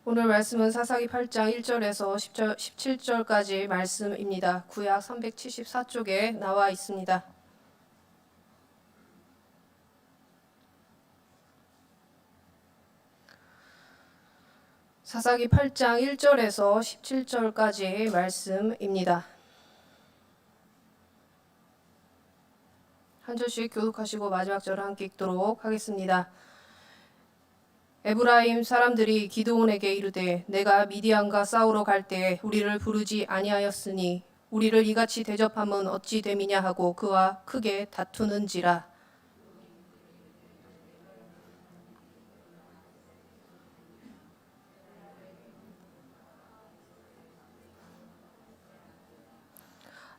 오늘 말씀은 사사기 8장 1절에서 17절까지 말씀입니다. 구약 374쪽에 나와 있습니다. 사사기 8장 1절에서 17절까지 말씀입니다. 한 절씩 교독하시고 마지막 절을 함께 읽도록 하겠습니다. 에브라임 사람들이 기드온에게 이르되 내가 미디안과 싸우러 갈 때 우리를 부르지 아니하였으니 우리를 이같이 대접함은 어찌 됨이냐 하고 그와 크게 다투는지라.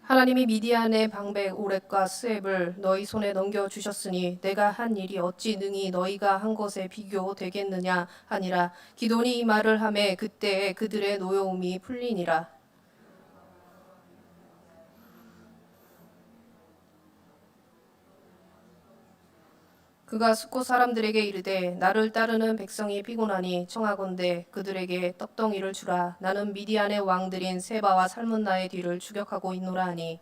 하나님이 미디안의 방백 오렉과 스앱을 너희 손에 넘겨주셨으니 내가 한 일이 어찌 능히 너희가 한 것에 비교되겠느냐 하니라. 기돈이 이 말을 하매 그때에 그들의 노여움이 풀리니라. 그가 숫곳 사람들에게 이르되 나를 따르는 백성이 피곤하니 청하건대 그들에게 떡덩이를 주라. 나는 미디안의 왕들인 세바와 살문나의 뒤를 추격하고 있노라 하니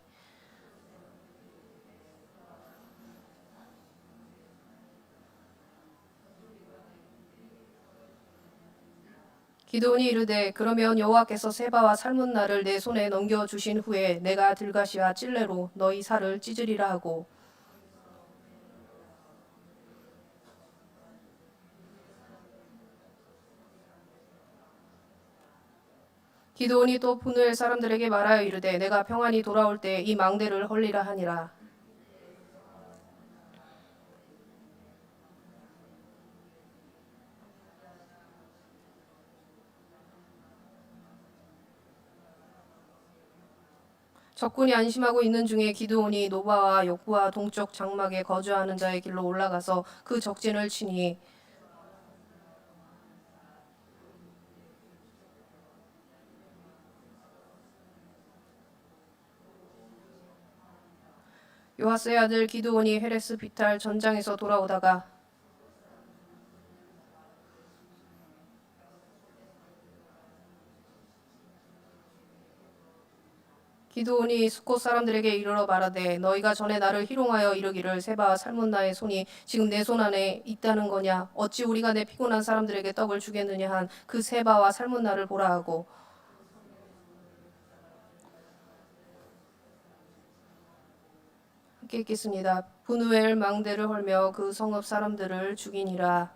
기드온이 이르되 그러면 여호와께서 세바와 살문나를 내 손에 넘겨주신 후에 내가 들가시와 찔레로 너희 살을 찢으리라 하고 기드온이 또 분노의 사람들에게 말하여 이르되 내가 평안히 돌아올 때 이 망대를 헐리라 하니라. 적군이 안심하고 있는 중에 기드온이 노바와 욕부와 동쪽 장막에 거주하는 자의 길로 올라가서 그 적진을 치니 요하스의 아들 기드온이 헤레스 비탈 전장에서 돌아오다가 기드온이 숫곳 사람들에게 이르러 말하되 너희가 전에 나를 희롱하여 이르기를 세바와 살문나의 손이 지금 내 손 안에 있다는 거냐 어찌 우리가 내 피곤한 사람들에게 떡을 주겠느냐 한 그 세바와 살문나를 보라 하고 함께 읽겠습니다. 분우엘 망대를 헐며 그 성읍 사람들을 죽이니라.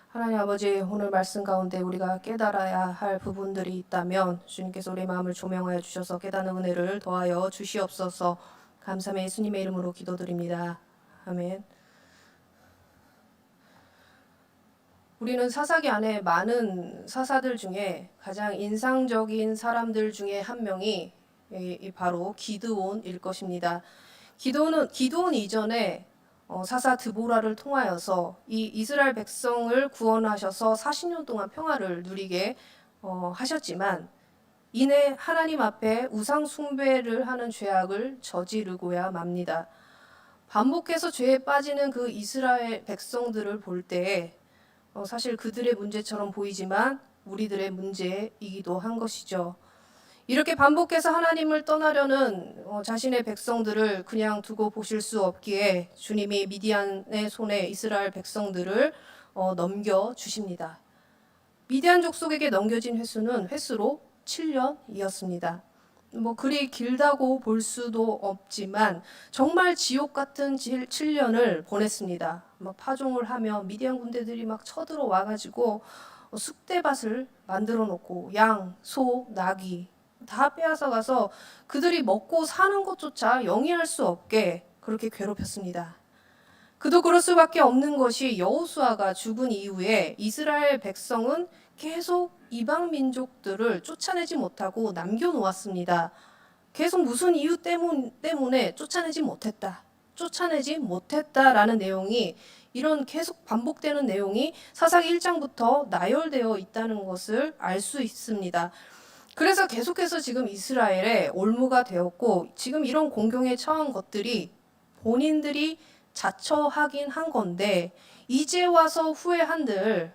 하나님 아버지, 오늘 말씀 가운데 우리가 깨달아야 할 부분들이 있다면 주님께서 우리의 마음을 조명하여 주셔서 깨닫는 은혜를 더하여 주시옵소서. 감사함의 예수님의 이름으로 기도드립니다. 아멘. 우리는 사사기 안에 많은 사사들 중에 가장 인상적인 사람들 중에 한 명이 바로 기드온일 것입니다. 기드온 이전에 사사 드보라를 통하여서 이 이스라엘 백성을 구원하셔서 40년 동안 평화를 누리게 하셨지만 이내 하나님 앞에 우상 숭배를 하는 죄악을 저지르고야 맙니다. 반복해서 죄에 빠지는 그 이스라엘 백성들을 볼 때에 사실 그들의 문제처럼 보이지만 우리들의 문제이기도 한 것이죠. 이렇게 반복해서 하나님을 떠나려는 자신의 백성들을 그냥 두고 보실 수 없기에 주님이 미디안의 손에 이스라엘 백성들을 넘겨주십니다. 미디안 족속에게 넘겨진 횟수로 7년이었습니다. 그리 길다고 볼 수도 없지만 정말 지옥 같은 7년을 보냈습니다. 파종을 하며 미디안 군대들이 막 쳐들어와 가지고 쑥대밭을 만들어 놓고 양, 소, 나귀 다 빼앗아 가서 그들이 먹고 사는 것조차 영위할 수 없게 그렇게 괴롭혔습니다. 그도 그럴 수밖에 없는 것이 여호수아가 죽은 이후에 이스라엘 백성은 계속 이방 민족들을 쫓아내지 못하고 남겨놓았습니다. 계속 무슨 이유 때문에 쫓아내지 못했다라는 내용이 이런 계속 반복되는 내용이 사사기 1장부터 나열되어 있다는 것을 알 수 있습니다. 그래서 계속해서 지금 이스라엘의 올무가 되었고 지금 이런 공경에 처한 것들이 본인들이 자처하긴 한 건데 이제 와서 후회한들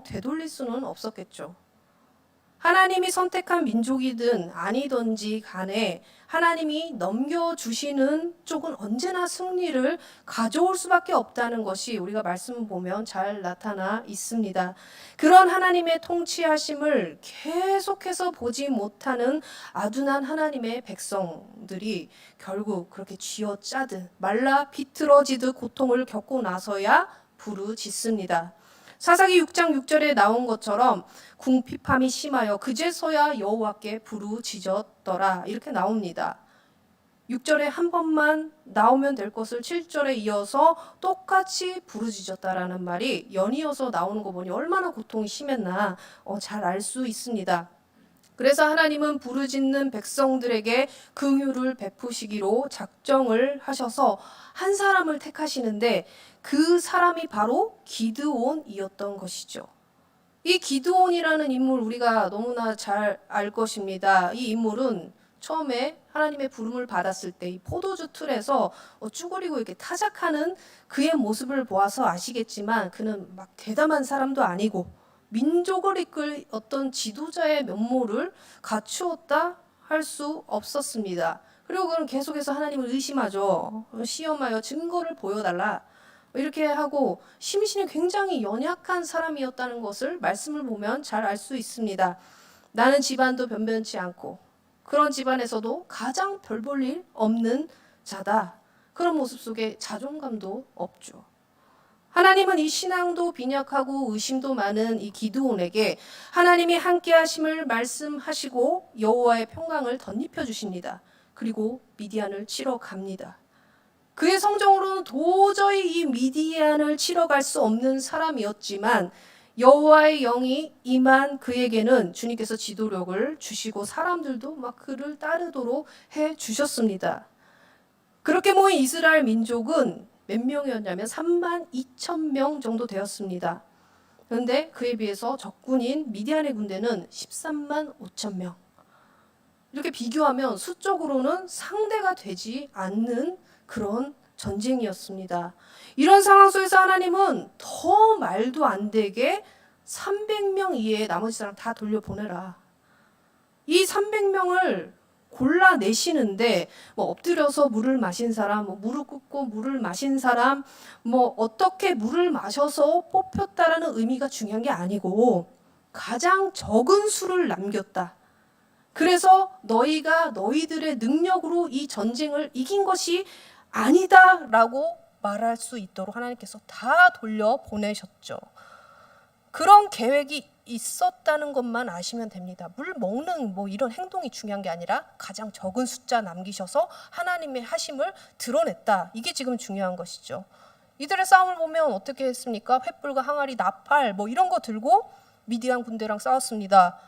되돌릴 수는 없었겠죠. 하나님이 선택한 민족이든 아니든지 간에 하나님이 넘겨주시는 쪽은 언제나 승리를 가져올 수밖에 없다는 것이 우리가 말씀을 보면 잘 나타나 있습니다. 그런 하나님의 통치하심을 계속해서 보지 못하는 아둔한 하나님의 백성들이 결국 그렇게 쥐어짜듯 말라 비틀어지듯 고통을 겪고 나서야 부르짖습니다. 사사기 6장 6절에 나온 것처럼 궁핍함이 심하여 그제서야 여호와께 부르짖었더라 이렇게 나옵니다. 6절에 한 번만 나오면 될 것을 7절에 이어서 똑같이 부르짖었다라는 말이 연이어서 나오는 거 보니 얼마나 고통이 심했나 잘 알 수 있습니다. 그래서 하나님은 부르짖는 백성들에게 긍휼을 베푸시기로 작정을 하셔서 한 사람을 택하시는데 그 사람이 바로 기드온이었던 것이죠. 이 기드온이라는 인물 우리가 너무나 잘 알 것입니다. 이 인물은 처음에 하나님의 부름을 받았을 때 이 포도주 틀에서 쭈그리고 이렇게 타작하는 그의 모습을 보아서 아시겠지만 그는 막 대담한 사람도 아니고 민족을 이끌 어떤 지도자의 면모를 갖추었다 할 수 없었습니다. 그리고 그는 계속해서 하나님을 의심하죠. 시험하여 증거를 보여달라. 이렇게 하고 심신이 굉장히 연약한 사람이었다는 것을 말씀을 보면 잘 알 수 있습니다. 나는 집안도 변변치 않고 그런 집안에서도 가장 별 볼 일 없는 자다. 그런 모습 속에 자존감도 없죠. 하나님은 이 신앙도 빈약하고 의심도 많은 이 기드온에게 하나님이 함께 하심을 말씀하시고 여호와의 평강을 덧입혀 주십니다. 그리고 미디안을 치러 갑니다. 그의 성정으로는 도저히 이 미디안을 치러 갈 수 없는 사람이었지만 여호와의 영이 임한 그에게는 주님께서 지도력을 주시고 사람들도 막 그를 따르도록 해 주셨습니다. 그렇게 모인 이스라엘 민족은 몇 명이었냐면 3만 2천 명 정도 되었습니다. 그런데 그에 비해서 적군인 미디안의 군대는 13만 5천 명. 이렇게 비교하면 수적으로는 상대가 되지 않는 그런 전쟁이었습니다. 이런 상황 속에서 하나님은 더 말도 안 되게 300명 이외에 나머지 사람 다 돌려보내라. 이 300명을 골라내시는데 뭐 엎드려서 물을 마신 사람, 뭐 무릎 꿇고 물을 마신 사람, 뭐 어떻게 물을 마셔서 뽑혔다라는 의미가 중요한 게 아니고 가장 적은 수를 남겼다. 그래서 너희가 너희들의 능력으로 이 전쟁을 이긴 것이 아니다라고 말할 수 있도록 하나님께서 다 돌려보내셨죠. 그런 계획이 있었다는 것만 아시면 됩니다. 물 먹는 뭐 이런 행동이 중요한 게 아니라 가장 적은 숫자 남기셔서 하나님의 하심을 드러냈다. 이게 지금 중요한 것이죠. 이들의 싸움을 보면 어떻게 했습니까? 횃불과 항아리, 나팔 뭐 이런 거 들고 미디안 군대랑 싸웠습니다.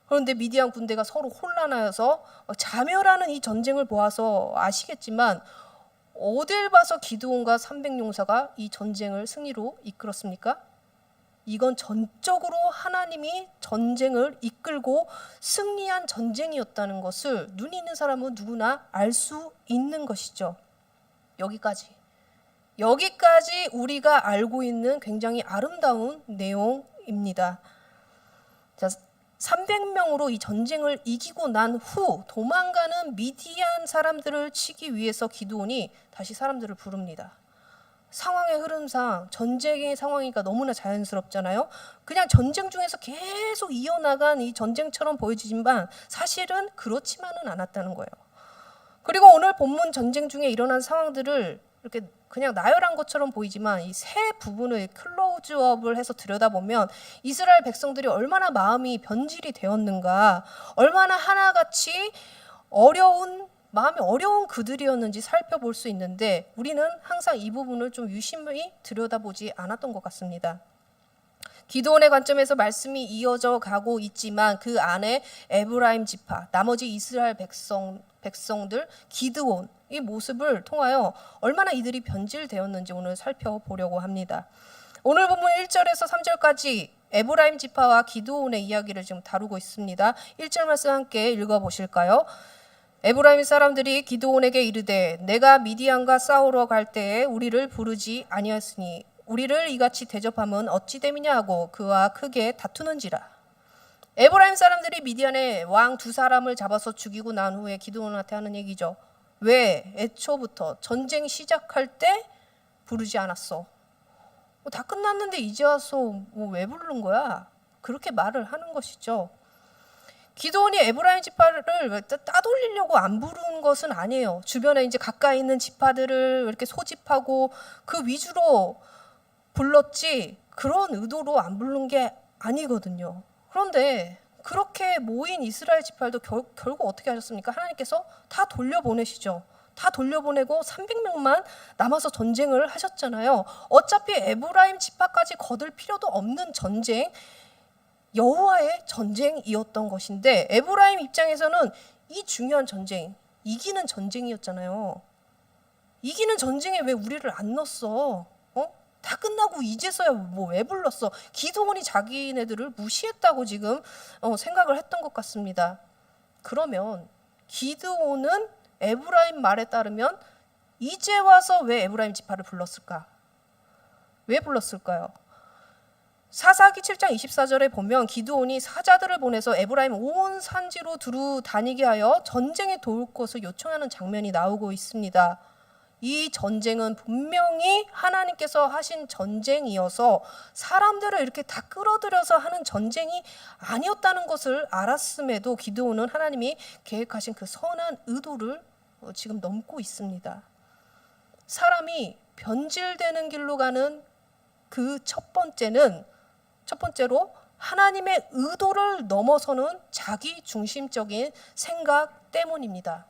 그런데 미디안 군대가 서로 혼란하여서 자멸하는 이 전쟁을 보아서 아시겠지만 어딜 봐서 기드온과 300용사가 이 전쟁을 승리로 이끌었습니까? 이건 전적으로 하나님이 전쟁을 이끌고 승리한 전쟁이었다는 것을 눈 있는 사람은 누구나 알 수 있는 것이죠. 여기까지 우리가 알고 있는 굉장히 아름다운 내용입니다. 자, 300명으로 이 전쟁을 이기고 난 후 도망가는 미디안 사람들을 치기 위해서 기드온이 다시 사람들을 부릅니다. 상황의 흐름상 전쟁의 상황이니까 너무나 자연스럽잖아요. 그냥 전쟁 중에서 계속 이어나간 이 전쟁처럼 보여지지만 사실은 그렇지만은 않았다는 거예요. 그리고 오늘 본문 전쟁 중에 일어난 상황들을 이렇게 그냥 나열한 것처럼 보이지만 이 세 부분을 클로즈업을 해서 들여다보면 이스라엘 백성들이 얼마나 마음이 변질이 되었는가, 얼마나 하나같이 마음이 어려운 그들이었는지 살펴볼 수 있는데 우리는 항상 이 부분을 좀 유심히 들여다보지 않았던 것 같습니다. 기드온의 관점에서 말씀이 이어져 가고 있지만 그 안에 에브라임 지파, 나머지 이스라엘 백성들, 기드온 이 모습을 통하여 얼마나 이들이 변질되었는지 오늘 살펴보려고 합니다. 오늘 본문 1절에서 3절까지 에브라임 지파와 기드온의 이야기를 지금 다루고 있습니다. 1절 말씀 함께 읽어보실까요? 에브라임 사람들이 기드온에게 이르되 내가 미디안과 싸우러 갈 때에 우리를 부르지 아니하였으니 우리를 이같이 대접함은 어찌 됨이냐 하고 그와 크게 다투는지라. 에브라임 사람들이 미디안의 왕 두 사람을 잡아서 죽이고 난 후에 기드온한테 하는 얘기죠. 왜 애초부터 전쟁 시작할 때 부르지 않았어? 다 끝났는데 이제 와서 왜 부르는 거야? 그렇게 말을 하는 것이죠. 기드온이 에브라임 지파를 따돌리려고 안 부른 것은 아니에요. 주변에 이제 가까이 있는 지파들을 이렇게 소집하고 그 위주로 불렀지 그런 의도로 안 부른 게 아니거든요. 그런데 그렇게 모인 이스라엘 지파들도 결국 어떻게 하셨습니까? 하나님께서 다 돌려보내시죠. 다 돌려보내고 300명만 남아서 전쟁을 하셨잖아요. 어차피 에브라임 지파까지 거둘 필요도 없는 전쟁, 여호와의 전쟁이었던 것인데 에브라임 입장에서는 이 중요한 전쟁, 이기는 전쟁이었잖아요. 이기는 전쟁에 왜 우리를 안 넣었어? 다 끝나고 이제서야 왜 불렀어? 기드온이 자기네들을 무시했다고 지금 생각을 했던 것 같습니다. 그러면 기드온은 에브라임 말에 따르면 이제 와서 왜 에브라임 지파를 불렀을까? 왜 불렀을까요? 사사기 7장 24절에 보면 기드온이 사자들을 보내서 에브라임 온 산지로 두루 다니게 하여 전쟁에 도울 것을 요청하는 장면이 나오고 있습니다. 이 전쟁은 분명히 하나님께서 하신 전쟁이어서 사람들을 이렇게 다 끌어들여서 하는 전쟁이 아니었다는 것을 알았음에도 기드온은 하나님이 계획하신 그 선한 의도를 지금 넘고 있습니다. 사람이 변질되는 길로 가는 그 첫 번째로 하나님의 의도를 넘어서는 자기 중심적인 생각 때문입니다.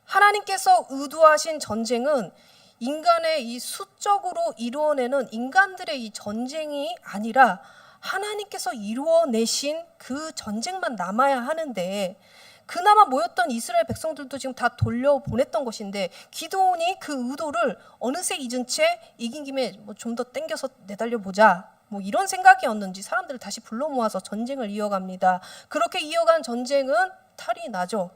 하나님께서 의도하신 전쟁은 인간의 이 수적으로 이루어내는 인간들의 이 전쟁이 아니라 하나님께서 이루어내신 그 전쟁만 남아야 하는데 그나마 모였던 이스라엘 백성들도 지금 다 돌려보냈던 것인데 기드온이 그 의도를 어느새 잊은 채 이긴 김에 좀 더 땡겨서 내달려보자 이런 생각이었는지 사람들을 다시 불러 모아서 전쟁을 이어갑니다. 그렇게 이어간 전쟁은 탈이 나죠.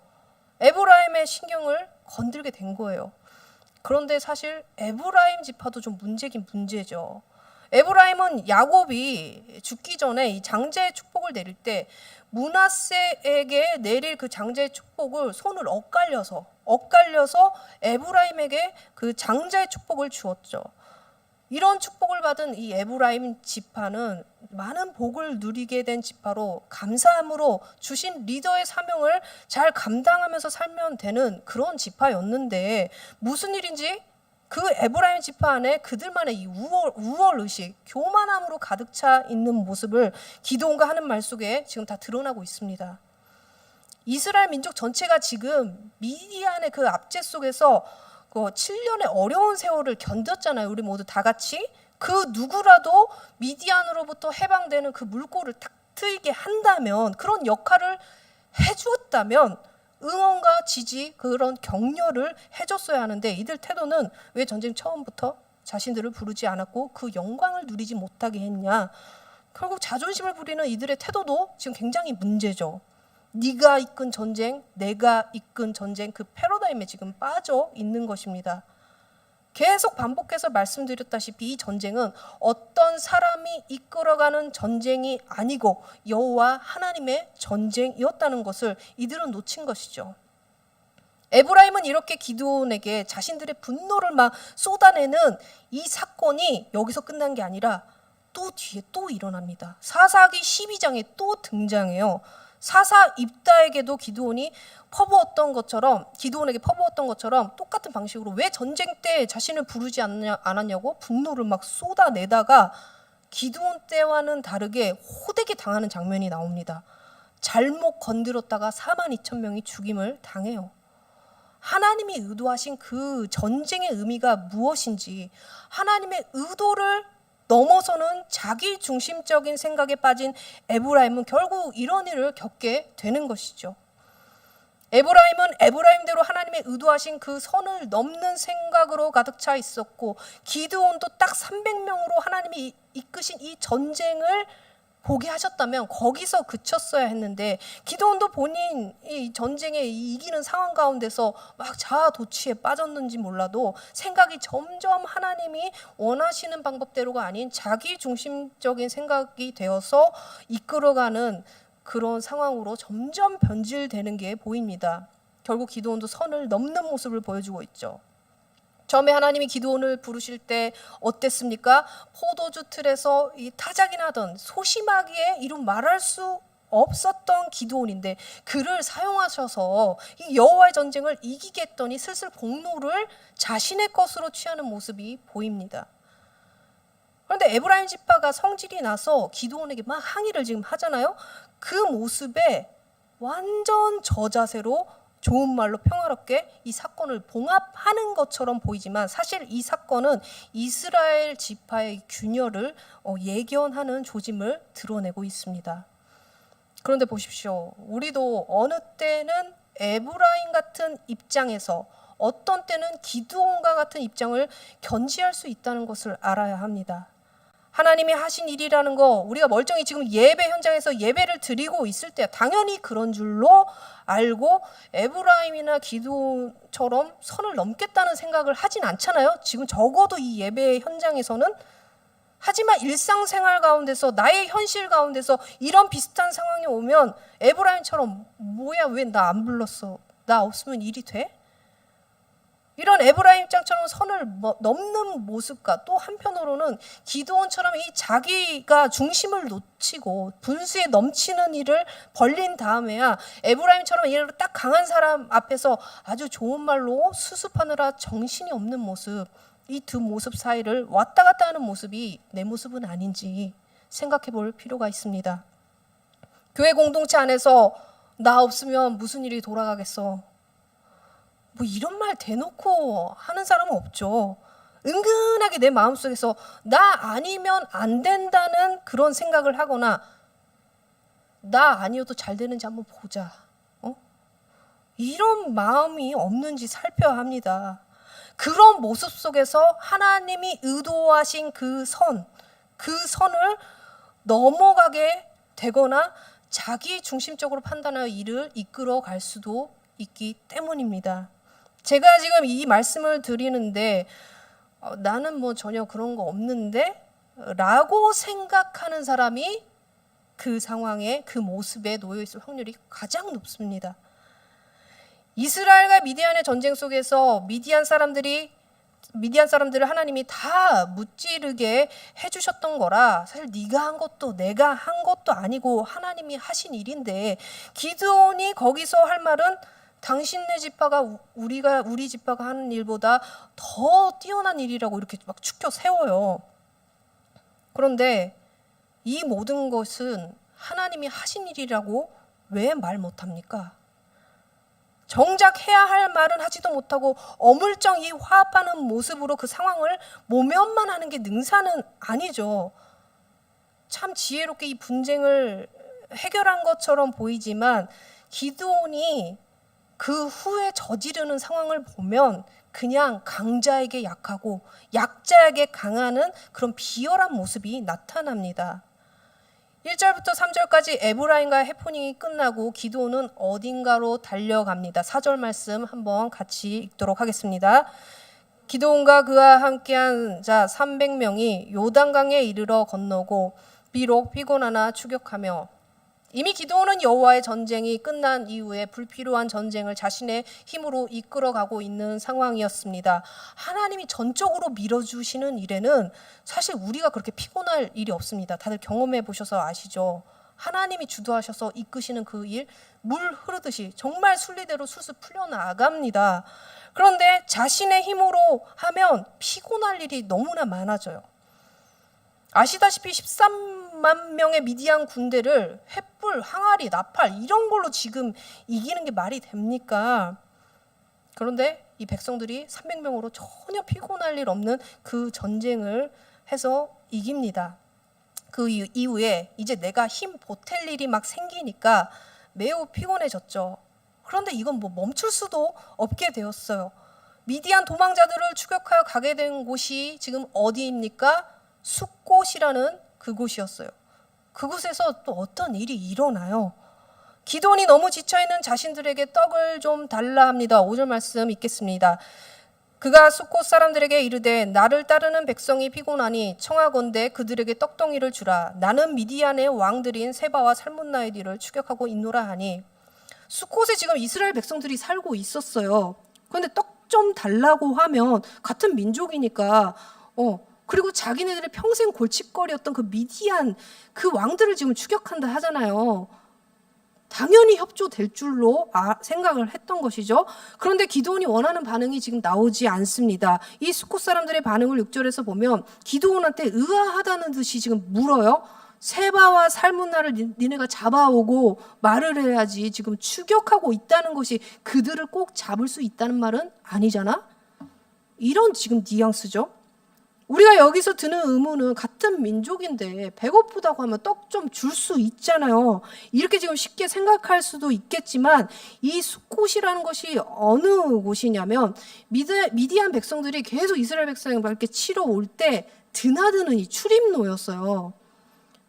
에브라임의 신경을 건들게 된 거예요. 그런데 사실 에브라임 지파도 좀 문제긴 문제죠. 에브라임은 야곱이 죽기 전에 이 장자의 축복을 내릴 때 므낫세에게 내릴 그 장자의 축복을 손을 엇갈려서 에브라임에게 그 장자의 축복을 주었죠. 이런 축복을 받은 이 에브라임 지파는 많은 복을 누리게 된 지파로 감사함으로 주신 리더의 사명을 잘 감당하면서 살면 되는 그런 지파였는데 무슨 일인지 그 에브라임 지파 안에 그들만의 이 우월의식, 교만함으로 가득 차 있는 모습을 기드온과 하는 말 속에 지금 다 드러나고 있습니다. 이스라엘 민족 전체가 지금 미디안의 그 압제 속에서 그 7년의 어려운 세월을 견뎠잖아요. 우리 모두 다 같이. 그 누구라도 미디안으로부터 해방되는 그 물꼬를 탁 트이게 한다면, 그런 역할을 해주었다면 응원과 지지, 그런 격려를 해줬어야 하는데 이들 태도는 왜 전쟁 처음부터 자신들을 부르지 않았고 그 영광을 누리지 못하게 했냐. 결국 자존심을 부리는 이들의 태도도 지금 굉장히 문제죠. 네가 이끈 전쟁, 내가 이끈 전쟁, 그 패러다임에 지금 빠져 있는 것입니다. 계속 반복해서 말씀드렸다시피 이 전쟁은 어떤 사람이 이끌어가는 전쟁이 아니고 여호와 하나님의 전쟁이었다는 것을 이들은 놓친 것이죠. 에브라임은 이렇게 기드온에게 자신들의 분노를 막 쏟아내는 이 사건이 여기서 끝난 게 아니라 또 뒤에 또 일어납니다. 사사기 12장에 또 등장해요. 사사 입다에게도 기드온에게 퍼부었던 것처럼 똑같은 방식으로 왜 전쟁 때 자신을 부르지 않았냐고 분노를 막 쏟아내다가 기드온 때와는 다르게 호되게 당하는 장면이 나옵니다. 잘못 건드렸다가 42,000명이 죽임을 당해요. 하나님이 의도하신 그 전쟁의 의미가 무엇인지, 하나님의 의도를 넘어서는 자기 중심적인 생각에 빠진 에브라임은 결국 이런 일을 겪게 되는 것이죠. 에브라임은 에브라임대로 하나님의 의도하신 그 선을 넘는 생각으로 가득 차 있었고, 기드온도 딱 300명으로 하나님이 이끄신 이 전쟁을 포기하셨다면 거기서 그쳤어야 했는데, 기드온도 본인 이 전쟁에 이기는 상황 가운데서 막 자아도취에 빠졌는지 몰라도 생각이 점점 하나님이 원하시는 방법대로가 아닌 자기 중심적인 생각이 되어서 이끌어가는 그런 상황으로 점점 변질되는 게 보입니다. 결국 기드온도 선을 넘는 모습을 보여주고 있죠. 처음에 하나님이 기드온을 부르실 때 어땠습니까? 포도주 틀에서 이 타작이나 하던 소심하기에 이루 말할 수 없었던 기드온인데, 그를 사용하셔서 이 여호와의 전쟁을 이기게 했더니 슬슬 공로를 자신의 것으로 취하는 모습이 보입니다. 그런데 에브라임 지파가 성질이 나서 기드온에게 막 항의를 지금 하잖아요. 그 모습에 완전 저자세로 좋은 말로 평화롭게 이 사건을 봉합하는 것처럼 보이지만, 사실 이 사건은 이스라엘 지파의 균열을 예견하는 조짐을 드러내고 있습니다. 그런데 보십시오. 우리도 어느 때는 에브라임 같은 입장에서, 어떤 때는 기드온과 같은 입장을 견지할 수 있다는 것을 알아야 합니다. 하나님이 하신 일이라는 거, 우리가 멀쩡히 지금 예배 현장에서 예배를 드리고 있을 때 당연히 그런 줄로 알고 에브라임이나 기드온처럼 선을 넘겠다는 생각을 하진 않잖아요. 지금 적어도 이 예배 현장에서는. 하지만 일상생활 가운데서, 나의 현실 가운데서 이런 비슷한 상황이 오면 에브라임처럼 뭐야, 왜 나 안 불렀어? 나 없으면 일이 돼? 이런 에브라임 입장처럼 선을 넘는 모습과, 또 한편으로는 기드온처럼 이 자기가 중심을 놓치고 분수에 넘치는 일을 벌린 다음에야 에브라임처럼 이런 딱 강한 사람 앞에서 아주 좋은 말로 수습하느라 정신이 없는 모습, 이 두 모습 사이를 왔다 갔다 하는 모습이 내 모습은 아닌지 생각해 볼 필요가 있습니다. 교회 공동체 안에서 나 없으면 무슨 일이 돌아가겠어, 뭐 이런 말 대놓고 하는 사람은 없죠. 은근하게 내 마음속에서 나 아니면 안 된다는 그런 생각을 하거나, 나 아니어도 잘 되는지 한번 보자, 이런 마음이 없는지 살펴야 합니다. 그런 모습 속에서 하나님이 의도하신 그 선을 넘어가게 되거나 자기 중심적으로 판단하여 일을 이끌어 갈 수도 있기 때문입니다. 제가 지금 이 말씀을 드리는데 나는 뭐 전혀 그런 거 없는데 라고 생각하는 사람이 그 상황에, 그 모습에 놓여 있을 확률이 가장 높습니다. 이스라엘과 미디안의 전쟁 속에서 미디안 사람들을 하나님이 다 무찌르게 해주셨던 거라, 사실 네가 한 것도 내가 한 것도 아니고 하나님이 하신 일인데, 기드온이 거기서 할 말은 당신네 지파가 우리 지파가 하는 일보다 더 뛰어난 일이라고 이렇게 막 추켜 세워요. 그런데 이 모든 것은 하나님이 하신 일이라고 왜 말 못합니까? 정작 해야 할 말은 하지도 못하고 어물쩡히 화합하는 모습으로 그 상황을 모면만 하는 게 능사는 아니죠. 참 지혜롭게 이 분쟁을 해결한 것처럼 보이지만, 기드온이 그 후에 저지르는 상황을 보면 그냥 강자에게 약하고 약자에게 강하는 그런 비열한 모습이 나타납니다. 1절부터 3절까지 에브라임과 해프닝이 끝나고 기드온은 어딘가로 달려갑니다. 4절 말씀 한번 같이 읽도록 하겠습니다. 기드온과 그와 함께한 자 300명이 요단강에 이르러 건너고 비록 피곤하나 추격하며, 이미 기드온은 여호와의 전쟁이 끝난 이후에 불필요한 전쟁을 자신의 힘으로 이끌어가고 있는 상황이었습니다. 하나님이 전적으로 밀어주시는 일에는 사실 우리가 그렇게 피곤할 일이 없습니다. 다들 경험해 보셔서 아시죠? 하나님이 주도하셔서 이끄시는 그 일, 물 흐르듯이 정말 순리대로 술술 풀려나갑니다. 그런데 자신의 힘으로 하면 피곤할 일이 너무나 많아져요. 아시다시피 13만 명의 미디안 군대를 횃불, 항아리, 나팔 이런 걸로 지금 이기는 게 말이 됩니까? 그런데 이 백성들이 300명으로 전혀 피곤할 일 없는 그 전쟁을 해서 이깁니다. 그 이후에 이제 내가 힘 보탤 일이 막 생기니까 매우 피곤해졌죠. 그런데 이건 뭐 멈출 수도 없게 되었어요. 미디안 도망자들을 추격하여 가게 된 곳이 지금 어디입니까? 숫곳이라는 그곳이었어요. 그곳에서 또 어떤 일이 일어나요. 기드온이 너무 지쳐있는 자신들에게 떡을 좀 달라 합니다. 5절 말씀 읽겠습니다. 그가 숫곳 사람들에게 이르되 나를 따르는 백성이 피곤하니 청하건대 그들에게 떡덩이를 주라. 나는 미디안의 왕들인 세바와 살문나의 뒤를 추격하고 있노라 하니, 숫곳에 지금 이스라엘 백성들이 살고 있었어요. 그런데 떡 좀 달라고 하면 같은 민족이니까 그리고 자기네들의 평생 골칫거리였던 그 미디안 그 왕들을 지금 추격한다 하잖아요. 당연히 협조될 줄로 생각을 했던 것이죠. 그런데 기드온이 원하는 반응이 지금 나오지 않습니다. 이 숫곳 사람들의 반응을 6절에서 보면 기드온한테 의아하다는 듯이 지금 물어요. 세바와 살문나를 니네가 잡아오고 말을 해야지, 지금 추격하고 있다는 것이 그들을 꼭 잡을 수 있다는 말은 아니잖아. 이런 지금 뉘앙스죠. 우리가 여기서 드는 의문은 같은 민족인데 배고프다고 하면 떡 좀 줄 수 있잖아요. 이렇게 지금 쉽게 생각할 수도 있겠지만 이 숫곳이라는 것이 어느 곳이냐면 미디안 백성들이 계속 이스라엘 백성을 이렇게 치러 올 때 드나드는 이 출입로였어요.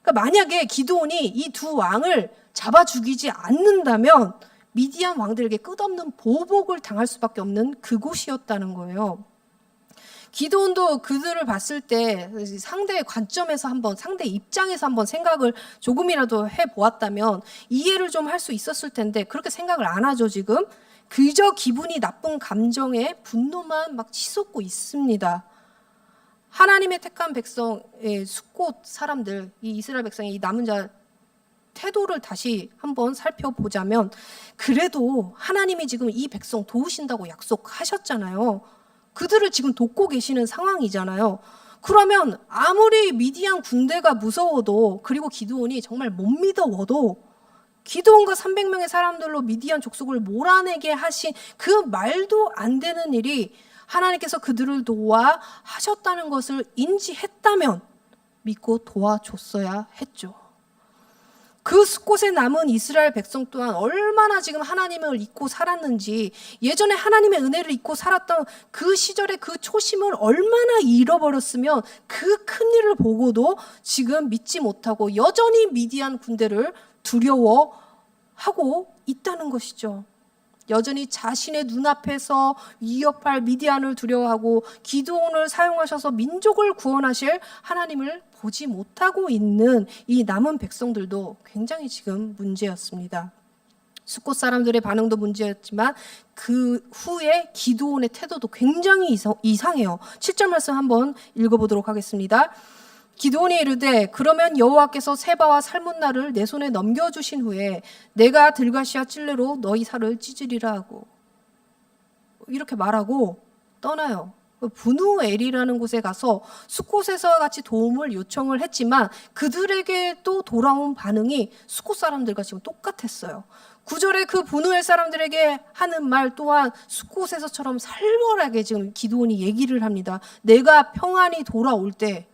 그러니까 만약에 기드온이 이 두 왕을 잡아 죽이지 않는다면 미디안 왕들에게 끝없는 보복을 당할 수밖에 없는 그곳이었다는 거예요. 기드온도 그들을 봤을 때 상대의 관점에서 한번, 상대 입장에서 한번 생각을 조금이라도 해보았다면 이해를 좀 할 수 있었을 텐데 그렇게 생각을 안 하죠. 지금 그저 기분이 나쁜 감정에 분노만 막 치솟고 있습니다. 하나님의 택한 백성의 숫곳 사람들, 이 이스라엘 백성의 이 남은 자 태도를 다시 한번 살펴보자면, 그래도 하나님이 지금 이 백성 도우신다고 약속하셨잖아요. 그들을 지금 돕고 계시는 상황이잖아요. 그러면 아무리 미디안 군대가 무서워도, 그리고 기드온이 정말 못 믿어워도, 기드온과 300명의 사람들로 미디안 족속을 몰아내게 하신 그 말도 안 되는 일이 하나님께서 그들을 도와 하셨다는 것을 인지했다면 믿고 도와줬어야 했죠. 그 숫곳에 남은 이스라엘 백성 또한 얼마나 지금 하나님을 잊고 살았는지, 예전에 하나님의 은혜를 잊고 살았던 그 시절의 그 초심을 얼마나 잃어버렸으면 그 큰일을 보고도 지금 믿지 못하고 여전히 미디안 군대를 두려워하고 있다는 것이죠. 여전히 자신의 눈앞에서 위협할 미디안을 두려워하고 기드온을 사용하셔서 민족을 구원하실 하나님을 보지 못하고 있는 이 남은 백성들도 굉장히 지금 문제였습니다. 숫곳 사람들의 반응도 문제였지만 그 후에 기드온의 태도도 굉장히 이상해요. 7절 말씀 한번 읽어보도록 하겠습니다. 기드온이 이르되 그러면 여호와께서 세바와 살문나를 내 손에 넘겨주신 후에 내가 들가시와 찔레로 너희 살을 찢으리라 하고, 이렇게 말하고 떠나요. 브누엘이라는 곳에 가서 숫곳에서 같이 도움을 요청을 했지만 그들에게 또 돌아온 반응이 숫곳 사람들과 지금 똑같았어요. 9절에 그 브누엘 사람들에게 하는 말 또한 숫곳에서처럼 살벌하게 지금 기드온이 얘기를 합니다. 내가 평안히 돌아올 때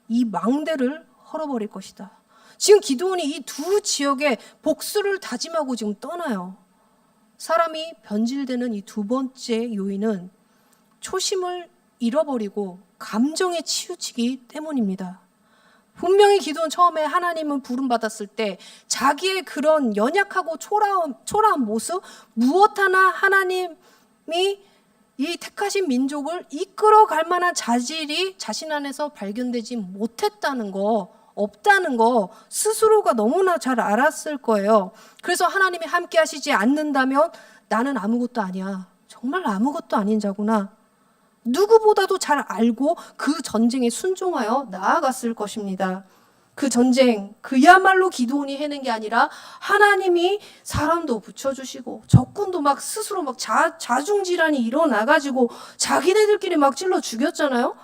이 망대를 헐어버릴 것이다. 지금 기드온이 이 두 지역에 복수를 다짐하고 지금 떠나요. 사람이 변질되는 이 두 번째 요인은 초심을 잃어버리고 감정에 치우치기 때문입니다. 분명히 기드온 처음에 하나님은 부름받았을 때 자기의 그런 연약하고 초라한 모습, 무엇 하나 하나님이 이 택하신 민족을 이끌어갈 만한 자질이 자신 안에서 발견되지 못했다는 거, 없다는 거 스스로가 너무나 잘 알았을 거예요. 그래서 하나님이 함께 하시지 않는다면 나는 아무것도 아니야, 정말 아무것도 아닌 자구나, 누구보다도 잘 알고 그 전쟁에 순종하여 나아갔을 것입니다. 그 전쟁, 그야말로 기드온이 해낸 게 아니라 하나님이 사람도 붙여주시고 적군도 막 스스로 막 자중질환이 일어나가지고 자기네들끼리 막 찔러 죽였잖아요.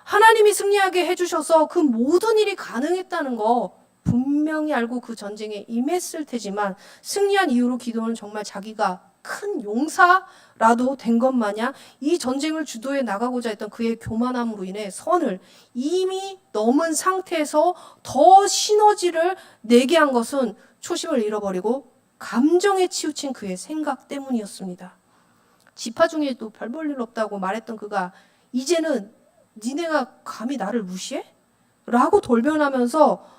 하나님이 승리하게 해주셔서 그 모든 일이 가능했다는 거 분명히 알고 그 전쟁에 임했을 테지만 승리한 이후로 기드온은 정말 자기가 큰 용사라도 된 것 마냥 이 전쟁을 주도해 나가고자 했던 그의 교만함으로 인해 선을 이미 넘은 상태에서 더 시너지를 내게 한 것은 초심을 잃어버리고 감정에 치우친 그의 생각 때문이었습니다. 지파 중에도 별 볼 일 없다고 말했던 그가 이제는 니네가 감히 나를 무시해? 라고 돌변하면서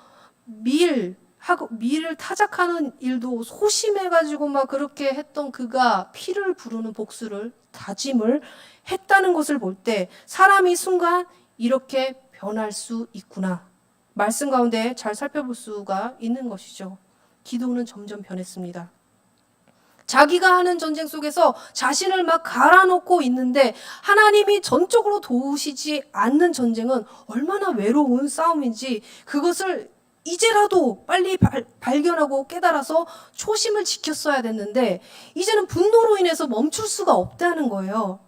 밀을 타작하는 일도 소심해가지고 막 그렇게 했던 그가 피를 부르는 복수를 다짐을 했다는 것을 볼 때 사람이 순간 이렇게 변할 수 있구나. 말씀 가운데 잘 살펴볼 수가 있는 것이죠. 기도는 점점 변했습니다. 자기가 하는 전쟁 속에서 자신을 막 갈아놓고 있는데 하나님이 전적으로 도우시지 않는 전쟁은 얼마나 외로운 싸움인지 그것을 이제라도 빨리 발견하고 깨달아서 초심을 지켰어야 됐는데 이제는 분노로 인해서 멈출 수가 없다는 거예요.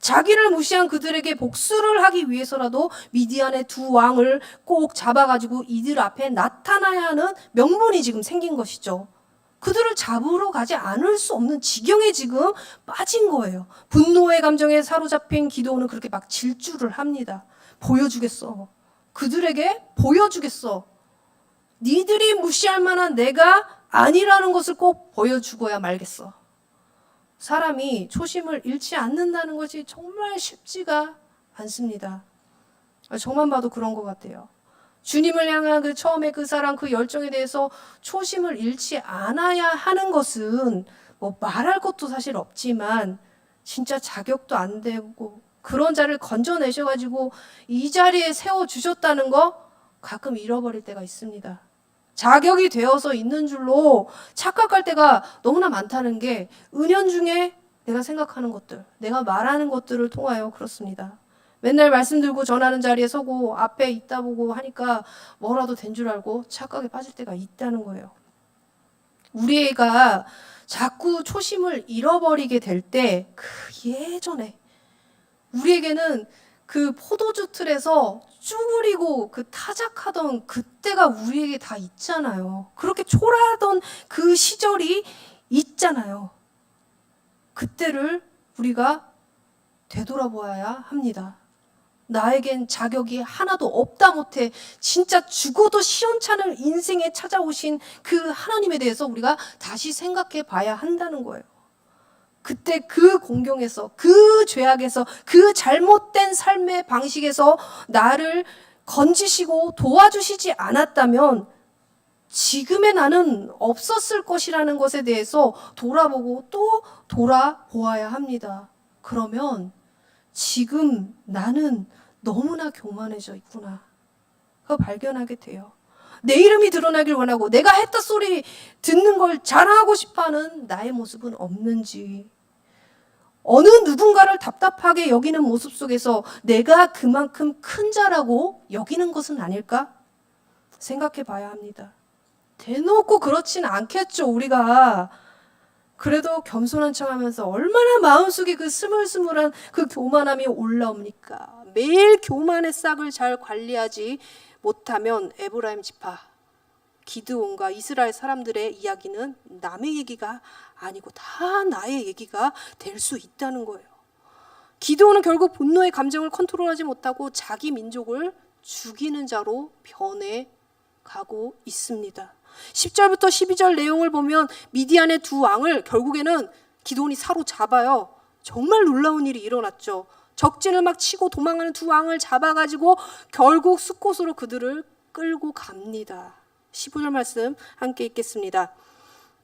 자기를 무시한 그들에게 복수를 하기 위해서라도 미디안의 두 왕을 꼭 잡아가지고 이들 앞에 나타나야 하는 명분이 지금 생긴 것이죠. 그들을 잡으러 가지 않을 수 없는 지경에 지금 빠진 거예요. 분노의 감정에 사로잡힌 기도는 그렇게 막 질주를 합니다. 보여주겠어. 그들에게 보여주겠어. 니들이 무시할 만한 내가 아니라는 것을 꼭 보여주고야 말겠어. 사람이 초심을 잃지 않는다는 것이 정말 쉽지가 않습니다. 저만 봐도 그런 것 같아요. 주님을 향한 그 처음에 그 사랑, 그 열정에 대해서 초심을 잃지 않아야 하는 것은 뭐 말할 것도 사실 없지만 진짜 자격도 안 되고 그런 자를 건져내셔가지고 이 자리에 세워주셨다는 거 가끔 잃어버릴 때가 있습니다. 자격이 되어서 있는 줄로 착각할 때가 너무나 많다는 게 은연중에 내가 생각하는 것들, 내가 말하는 것들을 통하여 그렇습니다. 맨날 말씀 들고 전하는 자리에 서고 앞에 있다 보고 하니까 뭐라도 된 줄 알고 착각에 빠질 때가 있다는 거예요. 우리 애가 자꾸 초심을 잃어버리게 될 때 그 예전에 우리에게는 그 포도주 틀에서 쭈그리고 그 타작하던 그때가 우리에게 다 있잖아요. 그렇게 초라하던 그 시절이 있잖아요. 그때를 우리가 되돌아보아야 합니다. 나에겐 자격이 하나도 없다 못해 진짜 죽어도 시원찮을 인생에 찾아오신 그 하나님에 대해서 우리가 다시 생각해 봐야 한다는 거예요. 그때 그 공경에서, 그 죄악에서, 그 잘못된 삶의 방식에서 나를 건지시고 도와주시지 않았다면 지금의 나는 없었을 것이라는 것에 대해서 돌아보고 또 돌아보아야 합니다. 그러면 지금 나는 너무나 교만해져 있구나. 그거 발견하게 돼요. 내 이름이 드러나길 원하고 내가 했다 소리 듣는 걸 자랑하고 싶어하는 나의 모습은 없는지, 어느 누군가를 답답하게 여기는 모습 속에서 내가 그만큼 큰 자라고 여기는 것은 아닐까 생각해 봐야 합니다. 대놓고 그렇진 않겠죠. 우리가 그래도 겸손한 척하면서 얼마나 마음속에 그 스물스물한 그 교만함이 올라옵니까? 매일 교만의 싹을 잘 관리하지 못하면 에브라임 지파, 기드온과 이스라엘 사람들의 이야기는 남의 얘기가 아니고 다 나의 얘기가 될 수 있다는 거예요. 기드온은 결국 분노의 감정을 컨트롤하지 못하고 자기 민족을 죽이는 자로 변해가고 있습니다. 10절부터 12절 내용을 보면 미디안의 두 왕을 결국에는 기드온이 사로잡아요. 정말 놀라운 일이 일어났죠. 적진을 막 치고 도망가는 두 왕을 잡아가지고 결국 숫곳으로 그들을 끌고 갑니다. 15절 말씀 함께 읽겠습니다.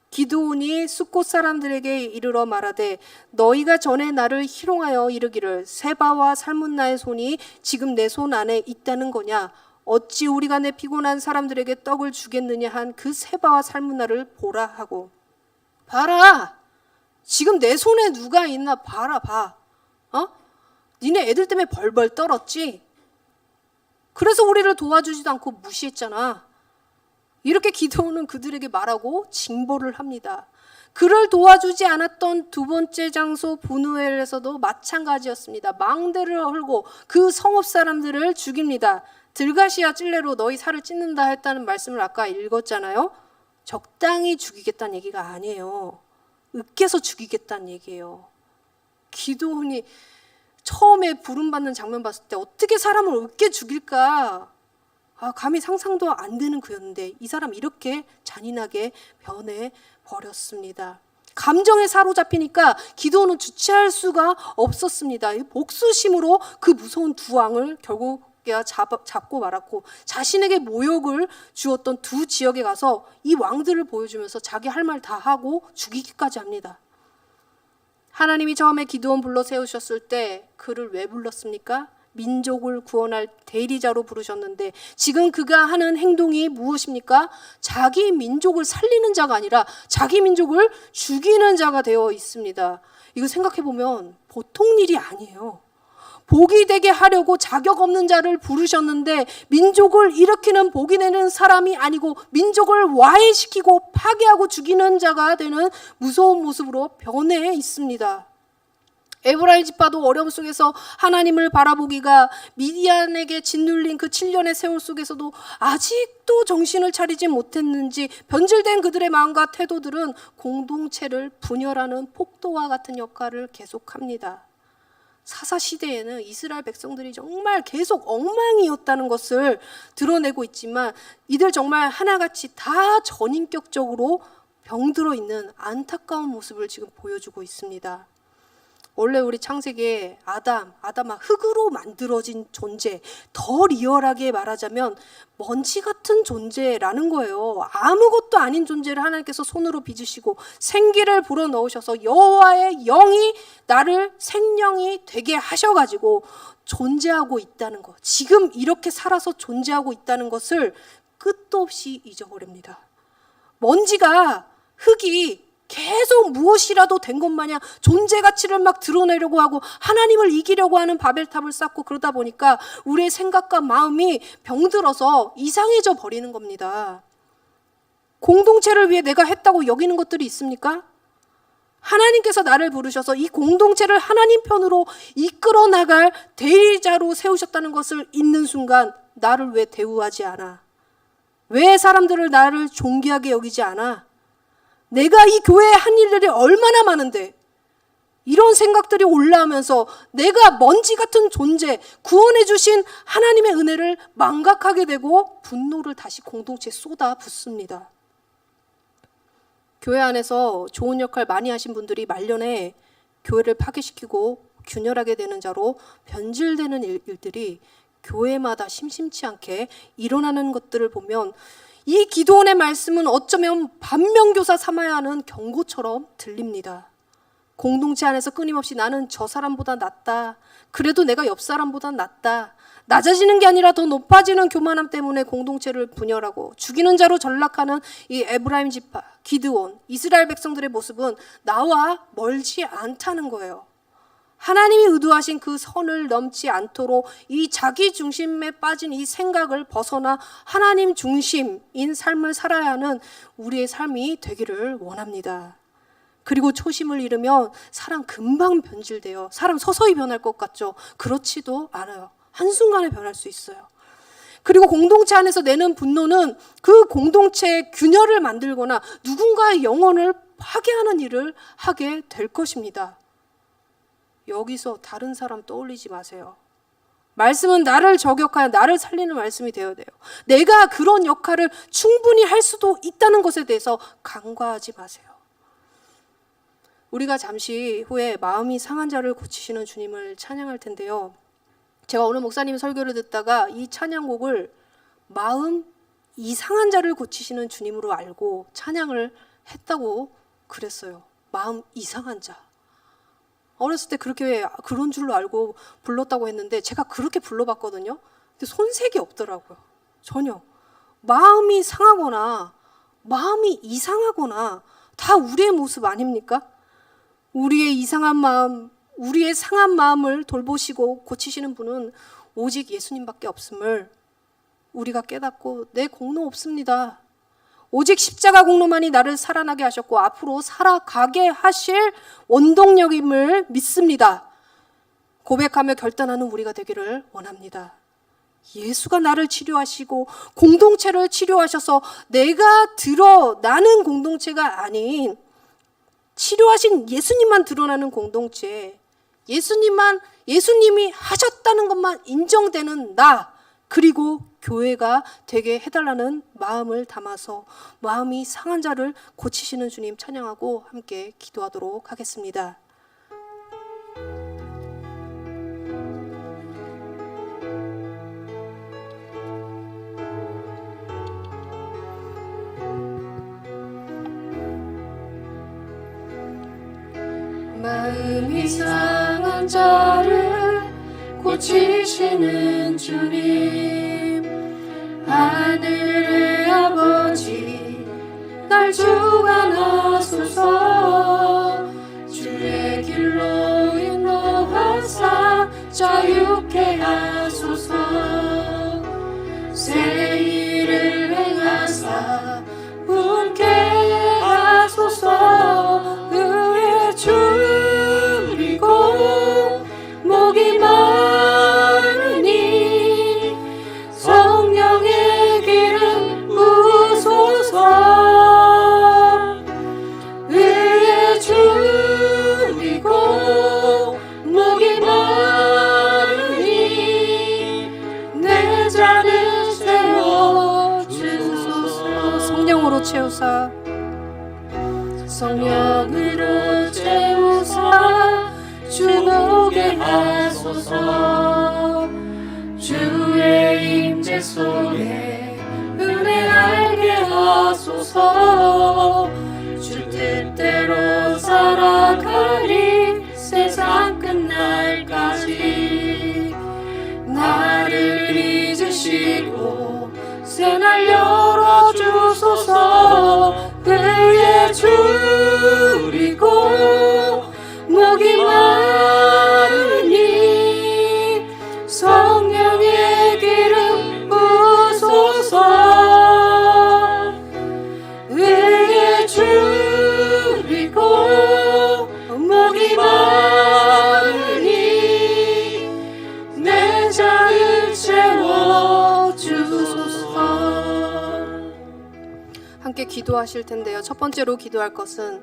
기드온이 숫곳 사람들에게 이르러 말하되 너희가 전에 나를 희롱하여 이르기를 세바와 살문나의 손이 지금 내 손 안에 있다는 거냐? 어찌 우리가 내 피곤한 사람들에게 떡을 주겠느냐 한 그 세바와 살문나를 보라 하고. 봐라, 지금 내 손에 누가 있나 봐라. 봐. 니네 애들 때문에 벌벌 떨었지? 그래서 우리를 도와주지도 않고 무시했잖아. 이렇게 기드온은 그들에게 말하고 징벌을 합니다. 그를 도와주지 않았던 두 번째 장소 브누엘에서도 마찬가지였습니다. 망대를 헐고 그 성읍 사람들을 죽입니다. 들가시와 찔레로 너희 살을 찢는다 했다는 말씀을 아까 읽었잖아요. 적당히 죽이겠다는 얘기가 아니에요. 으깨서 죽이겠다는 얘기예요. 기드온이 처음에 부름받는 장면 봤을 때 어떻게 사람을 으깨 죽일까? 감히 상상도 안 되는 그였는데 이 사람 이렇게 잔인하게 변해버렸습니다. 감정에 사로잡히니까 기드온은 주체할 수가 없었습니다. 복수심으로 그 무서운 두 왕을 결국 히스기야 잡고 말았고 자신에게 모욕을 주었던 두 지역에 가서 이 왕들을 보여주면서 자기 할 말 다 하고 죽이기까지 합니다. 하나님이 처음에 기드온 불러 세우셨을 때 그를 왜 불렀습니까? 민족을 구원할 대리자로 부르셨는데 지금 그가 하는 행동이 무엇입니까? 자기 민족을 살리는 자가 아니라 자기 민족을 죽이는 자가 되어 있습니다. 이거 생각해 보면 보통 일이 아니에요. 복이 되게 하려고 자격 없는 자를 부르셨는데 민족을 일으키는 복이 되는 사람이 아니고 민족을 와해시키고 파괴하고 죽이는 자가 되는 무서운 모습으로 변해 있습니다. 에브라임 지파도 어려움 속에서 하나님을 바라보기가 미디안에게 짓눌린 그 7년의 세월 속에서도 아직도 정신을 차리지 못했는지 변질된 그들의 마음과 태도들은 공동체를 분열하는 폭도와 같은 역할을 계속합니다. 사사 시대에는 이스라엘 백성들이 정말 계속 엉망이었다는 것을 드러내고 있지만 이들 정말 하나같이 다 전인격적으로 병들어 있는 안타까운 모습을 지금 보여주고 있습니다. 원래 우리 창세기에 아담아 흙으로 만들어진 존재, 더 리얼하게 말하자면 먼지 같은 존재라는 거예요. 아무것도 아닌 존재를 하나님께서 손으로 빚으시고 생기를 불어넣으셔서 여호와의 영이 나를 생명이 되게 하셔가지고 존재하고 있다는 것, 지금 이렇게 살아서 존재하고 있다는 것을 끝도 없이 잊어버립니다. 먼지가, 흙이 계속 무엇이라도 된 것 마냥 존재 가치를 막 드러내려고 하고 하나님을 이기려고 하는 바벨탑을 쌓고 그러다 보니까 우리의 생각과 마음이 병들어서 이상해져 버리는 겁니다. 공동체를 위해 내가 했다고 여기는 것들이 있습니까? 하나님께서 나를 부르셔서 이 공동체를 하나님 편으로 이끌어 나갈 대리자로 세우셨다는 것을 잊는 순간 나를 왜 대우하지 않아? 왜 사람들을 나를 존귀하게 여기지 않아? 내가 이 교회에 한 일들이 얼마나 많은데 이런 생각들이 올라오면서 내가 먼지 같은 존재, 구원해 주신 하나님의 은혜를 망각하게 되고 분노를 다시 공동체에 쏟아붓습니다. 교회 안에서 좋은 역할 많이 하신 분들이 말년에 교회를 파괴시키고 균열하게 되는 자로 변질되는 일들이 교회마다 심심치 않게 일어나는 것들을 보면 이 기도원의 말씀은 어쩌면 반면교사 삼아야 하는 경고처럼 들립니다. 공동체 안에서 끊임없이 나는 저 사람보다 낫다. 그래도 내가 옆 사람보다 낫다. 낮아지는 게 아니라 더 높아지는 교만함 때문에 공동체를 분열하고 죽이는 자로 전락하는 이 에브라임 지파, 기드온, 이스라엘 백성들의 모습은 나와 멀지 않다는 거예요. 하나님이 의도하신 그 선을 넘지 않도록 이 자기 중심에 빠진 이 생각을 벗어나 하나님 중심인 삶을 살아야 하는 우리의 삶이 되기를 원합니다. 그리고 초심을 잃으면 사람 금방 변질돼요. 사람 서서히 변할 것 같죠? 그렇지도 않아요. 한순간에 변할 수 있어요. 그리고 공동체 안에서 내는 분노는 그 공동체의 균열을 만들거나 누군가의 영혼을 파괴하는 일을 하게 될 것입니다. 여기서 다른 사람 떠올리지 마세요. 말씀은 나를 저격하여 나를 살리는 말씀이 되어야 돼요. 내가 그런 역할을 충분히 할 수도 있다는 것에 대해서 간과하지 마세요. 우리가 잠시 후에 마음이 상한 자를 고치시는 주님을 찬양할 텐데요. 제가 오늘 목사님 설교를 듣다가 이 찬양곡을 마음 이상한 자를 고치시는 주님으로 알고 찬양을 했다고 그랬어요. 마음 이상한 자. 어렸을 때 그렇게 그런 줄로 알고 불렀다고 했는데 제가 그렇게 불러봤거든요. 근데 손색이 없더라고요. 전혀. 마음이 상하거나 마음이 이상하거나 다 우리의 모습 아닙니까? 우리의 이상한 마음, 우리의 상한 마음을 돌보시고 고치시는 분은 오직 예수님밖에 없음을 우리가 깨닫고 내 공로 없습니다. 오직 십자가 공로만이 나를 살아나게 하셨고 앞으로 살아가게 하실 원동력임을 믿습니다. 고백하며 결단하는 우리가 되기를 원합니다. 예수가 나를 치료하시고 공동체를 치료하셔서 내가 드러나는 공동체가 아닌 치료하신 예수님만 드러나는 공동체, 예수님이 하셨다는 것만 인정되는 나, 그리고 교회가 되게 해달라는 마음을 담아서 마음이 상한 자를 고치시는 주님 찬양하고 함께 기도하도록 하겠습니다. 마음이 상한 자를 고치시는 주님, 하늘의 아버지 날 주관하소서. 주의 길로 인도하사 자유케 하소서. 새 일을 행하사 분케 하소서. 의에 줄이고 목이 마르니 성령의 기름 부으소서. 의에 줄이고 목이 마르니 내 잔을 채워주소서. 성령으로 채우사, 성령으로 채우사 주보게 하소서. 주의 임재 속에 은혜 알게 하소서. 주 뜻대로 살아가리 세상 끝날까지. 나를 잊으시고 새날 열어주소서. 의에 줄이고 목이 마르니 성령의 기름 부으소서. 의에 줄이고 목이 마르니 내 잔을 채워주소서. 함께 기도하실 텐데요. 첫 번째로 기도할 것은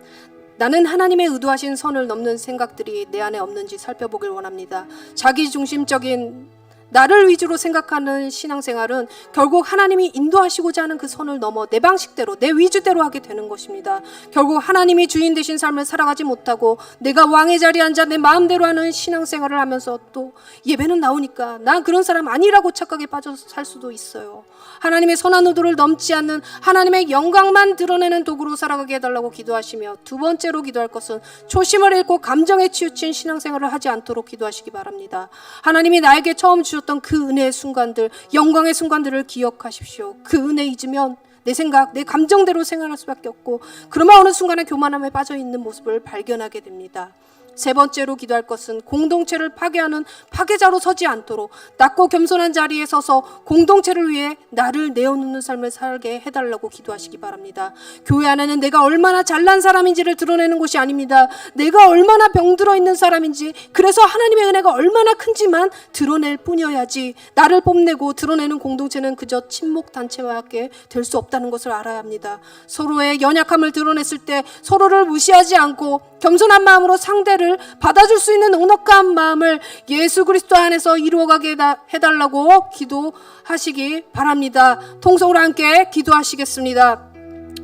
나는 하나님의 의도하신 선을 넘는 생각들이 내 안에 없는지 살펴보길 원합니다. 자기중심적인 나를 위주로 생각하는 신앙생활은 결국 하나님이 인도하시고자 하는 그 선을 넘어 내 방식대로 내 위주대로 하게 되는 것입니다. 결국 하나님이 주인 되신 삶을 살아가지 못하고 내가 왕의 자리에 앉아 내 마음대로 하는 신앙생활을 하면서 또 예배는 나오니까 난 그런 사람 아니라고 착각에 빠져서 살 수도 있어요. 하나님의 선한 의도를 넘지 않는 하나님의 영광만 드러내는 도구로 살아가게 해달라고 기도하시며, 두 번째로 기도할 것은 초심을 잃고 감정에 치우친 신앙생활을 하지 않도록 기도하시기 바랍니다. 하나님이 나에게 처음 주셨던 그 은혜의 순간들, 영광의 순간들을 기억하십시오. 그 은혜 잊으면 내 생각, 내 감정대로 생활할 수밖에 없고, 그러면 어느 순간에 교만함에 빠져있는 모습을 발견하게 됩니다. 세 번째로 기도할 것은 공동체를 파괴하는 파괴자로 서지 않도록 낮고 겸손한 자리에 서서 공동체를 위해 나를 내어놓는 삶을 살게 해달라고 기도하시기 바랍니다. 교회 안에는 내가 얼마나 잘난 사람인지를 드러내는 곳이 아닙니다. 내가 얼마나 병들어 있는 사람인지, 그래서 하나님의 은혜가 얼마나 큰지만 드러낼 뿐이어야지, 나를 뽐내고 드러내는 공동체는 그저 친목 단체밖에 될 수 없다는 것을 알아야 합니다. 서로의 연약함을 드러냈을 때 서로를 무시하지 않고 겸손한 마음으로 상대를 받아줄 수 있는 넉넉한 마음을 예수 그리스도 안에서 이루어가게 해달라고 기도하시기 바랍니다. 통성으로 함께 기도하시겠습니다.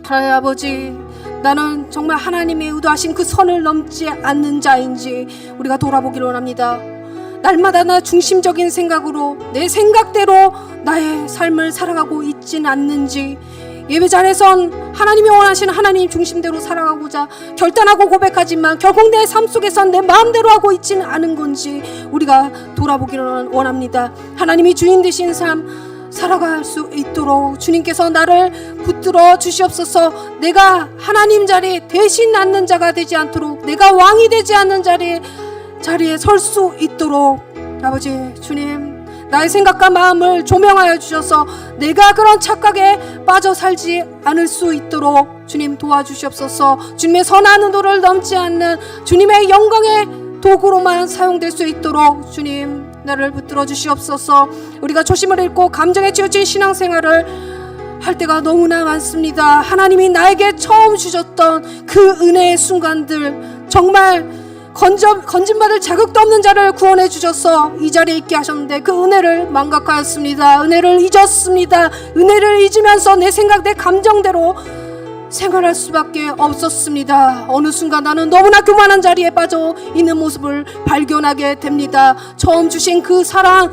하나님 아버지, 나는 정말 하나님의 의도하신 그 선을 넘지 않는 자인지 우리가 돌아보기를 원합니다. 날마다 나 중심적인 생각으로 내 생각대로 나의 삶을 살아가고 있진 않는지, 예배 자리에선 하나님이 원하시는 하나님 중심대로 살아가고자 결단하고 고백하지만 결국 내 삶 속에선 내 마음대로 하고 있지는 않은 건지 우리가 돌아보기를 원합니다. 하나님이 주인 되신 삶 살아갈 수 있도록 주님께서 나를 붙들어 주시옵소서. 내가 하나님 자리에 대신 앉는 자가 되지 않도록, 내가 왕이 되지 않는 자리에 설 수 있도록 아버지 주님, 나의 생각과 마음을 조명하여 주셔서 내가 그런 착각에 빠져 살지 않을 수 있도록 주님 도와주시옵소서. 주님의 선한 의도를 넘지 않는 주님의 영광의 도구로만 사용될 수 있도록 주님 나를 붙들어 주시옵소서. 우리가 초심을 잃고 감정에 치우친 신앙생활을 할 때가 너무나 많습니다. 하나님이 나에게 처음 주셨던 그 은혜의 순간들, 정말 건진받을 자격도 없는 자를 구원해 주셔서 이 자리에 있게 하셨는데 그 은혜를 망각하였습니다. 은혜를 잊었습니다. 은혜를 잊으면서 내 생각, 내 감정대로 생활할 수밖에 없었습니다. 어느 순간 나는 너무나 교만한 자리에 빠져 있는 모습을 발견하게 됩니다. 처음 주신 그 사랑,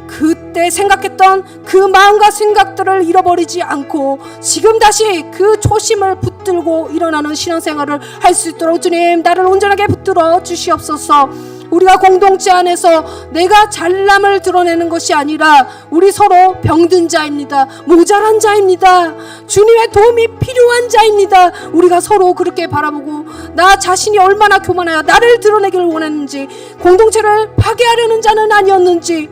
그 때 생각했던 그 마음과 생각들을 잃어버리지 않고 지금 다시 그 초심을 붙들고 일어나는 신앙생활을 할 수 있도록 주님 나를 온전하게 붙들어 주시옵소서. 우리가 공동체 안에서 내가 잘남을 드러내는 것이 아니라 우리 서로 병든 자입니다. 모자란 자입니다. 주님의 도움이 필요한 자입니다. 우리가 서로 그렇게 바라보고 나 자신이 얼마나 교만하여 나를 드러내기를 원했는지, 공동체를 파괴하려는 자는 아니었는지,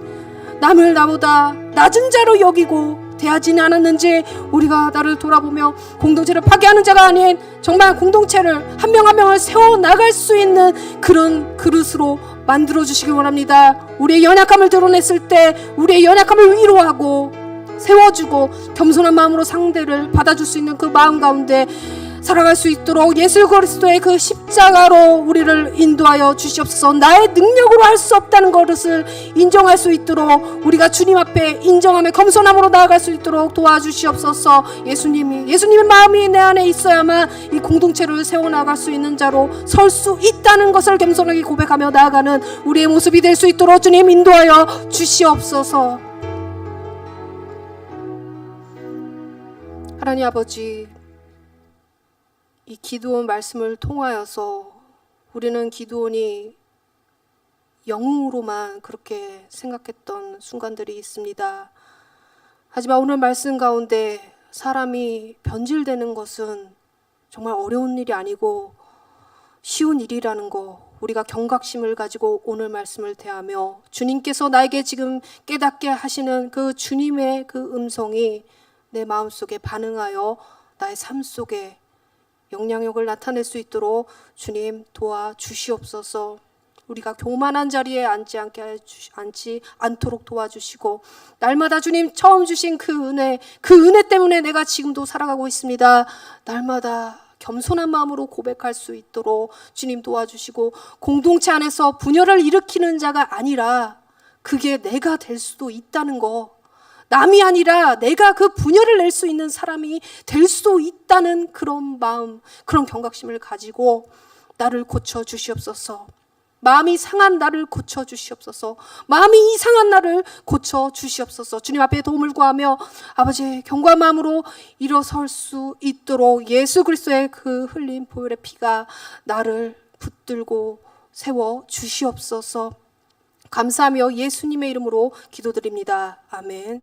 남을 나보다 낮은 자로 여기고 대하지는 않았는지 우리가 나를 돌아보며 공동체를 파괴하는 자가 아닌 정말 공동체를 한 명 한 명을 세워나갈 수 있는 그런 그릇으로 만들어주시기 원합니다. 우리의 연약함을 드러냈을 때 우리의 연약함을 위로하고 세워주고 겸손한 마음으로 상대를 받아줄 수 있는 그 마음 가운데 살아갈 수 있도록 예수 그리스도의 그 십자가로 우리를 인도하여 주시옵소서. 나의 능력으로 할 수 없다는 것을 인정할 수 있도록 우리가 주님 앞에 인정하며 겸손함으로 나아갈 수 있도록 도와주시옵소서. 예수님의 마음이 내 안에 있어야만 이 공동체를 세워나갈 수 있는 자로 설 수 있다는 것을 겸손하게 고백하며 나아가는 우리의 모습이 될 수 있도록 주님 인도하여 주시옵소서. 하나님 아버지, 이 기드온 말씀을 통하여서 우리는 기드온이 영웅으로만 그렇게 생각했던 순간들이 있습니다. 하지만 오늘 말씀 가운데 사람이 변질되는 것은 정말 어려운 일이 아니고 쉬운 일이라는 거, 우리가 경각심을 가지고 오늘 말씀을 대하며 주님께서 나에게 지금 깨닫게 하시는 그 주님의 그 음성이 내 마음속에 반응하여 나의 삶 속에 영향력을 나타낼 수 있도록 주님 도와주시옵소서. 우리가 교만한 자리에 앉지 않도록 도와주시고, 날마다 주님 처음 주신 그 은혜 때문에 내가 지금도 살아가고 있습니다. 날마다 겸손한 마음으로 고백할 수 있도록 주님 도와주시고, 공동체 안에서 분열을 일으키는 자가 아니라 그게 내가 될 수도 있다는 거, 남이 아니라 내가 그 분열을 낼 수 있는 사람이 될 수 있다는 그런 마음, 그런 경각심을 가지고 나를 고쳐 주시옵소서. 마음이 상한 나를 고쳐 주시옵소서. 마음이 이상한 나를 고쳐 주시옵소서. 주님 앞에 도움을 구하며 아버지 견고한 마음으로 일어설 수 있도록 예수 그리스도의 그 흘린 보혈의 피가 나를 붙들고 세워 주시옵소서. 감사하며 예수님의 이름으로 기도드립니다. 아멘.